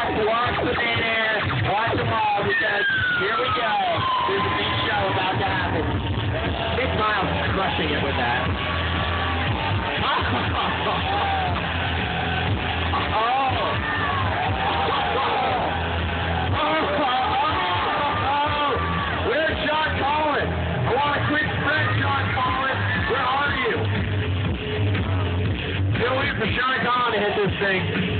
Watch the midair. Watch them all because here we go. There's a big show about to happen. Big Miles crushing it with that. Where's John Collins? I want a quick spread, John Collins. Where are you? Still waiting for John Collins to hit this thing.